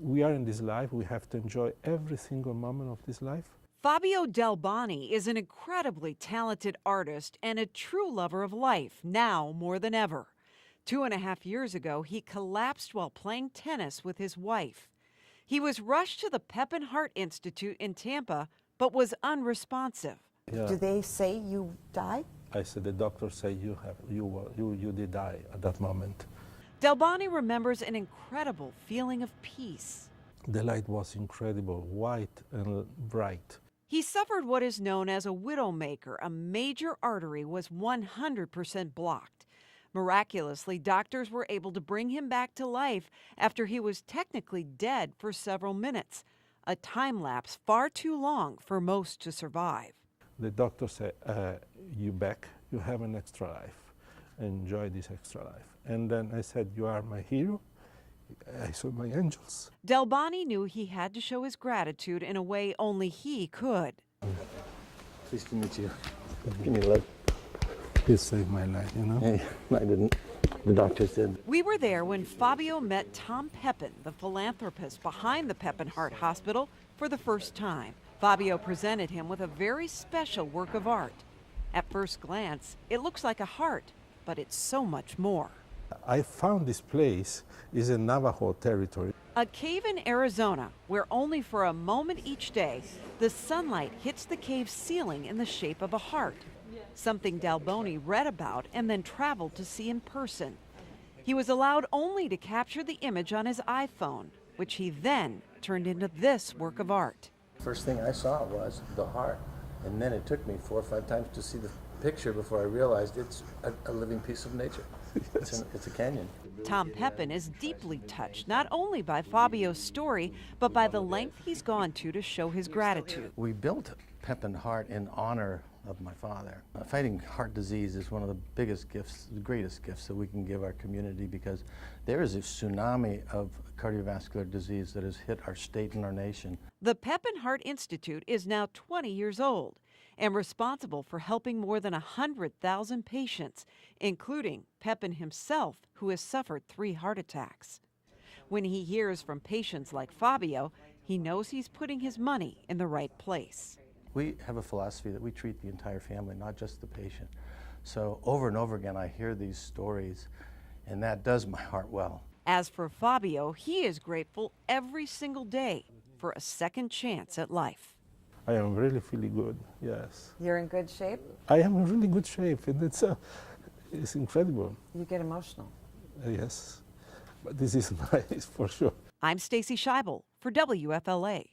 we are in this life, we have to enjoy every single moment of this life. Fabio Del Boni is an incredibly talented artist and a true lover of life, now more than ever. 2.5 years ago, he collapsed while playing tennis with his wife. He was rushed to the Pepin Heart Institute in Tampa, but was unresponsive. Yeah. Do they say you died? I said, the doctor said you did die at that moment. Del Boni remembers an incredible feeling of peace. The light was incredible, white and bright. He suffered what is known as a widowmaker. A major artery was 100% blocked. Miraculously, doctors were able to bring him back to life after he was technically dead for several minutes, a time lapse far too long for most to survive. The doctor said, you back, you have an extra life. Enjoy this extra life. And then I said, you are my hero. I saw my angels. Del Boni knew he had to show his gratitude in a way only he could. Pleased to meet you. Give me a look. He saved my life, you know? Hey, I didn't. The doctors did. We were there when Fabio met Tom Pepin, the philanthropist behind the Pepin Heart Hospital, for the first time. Fabio presented him with a very special work of art. At first glance, it looks like a heart, but it's so much more. I found this place is in Navajo territory. A cave in Arizona where only for a moment each day, the sunlight hits the cave's ceiling in the shape of a heart. Something Del Boni read about and then traveled to see in person. He was allowed only to capture the image on his iPhone, which he then turned into this work of art. First thing I saw was the heart, and then it took me 4 or 5 times to see the picture before I realized it's a living piece of nature. It's a canyon. Tom Pepin is deeply touched not only by Fabio's story, but by the length he's gone to show his gratitude. We built Pepin Heart in honor of my father. Fighting heart disease is one of the biggest gifts, the greatest gifts that we can give our community, because there is a tsunami of cardiovascular disease that has hit our state and our nation. The Pepin Heart Institute is now 20 years old and responsible for helping more than 100,000 patients, including Pepin himself, who has suffered 3 heart attacks. When he hears from patients like Fabio, he knows he's putting his money in the right place. We have a philosophy that we treat the entire family, not just the patient. So over and over again, I hear these stories, and that does my heart well. As for Fabio, he is grateful every single day for a second chance at life. I am really feeling good, yes. You're in good shape? I am in really good shape, and it's incredible. You get emotional. Yes, but this is nice for sure. I'm Stacie Schaible for WFLA.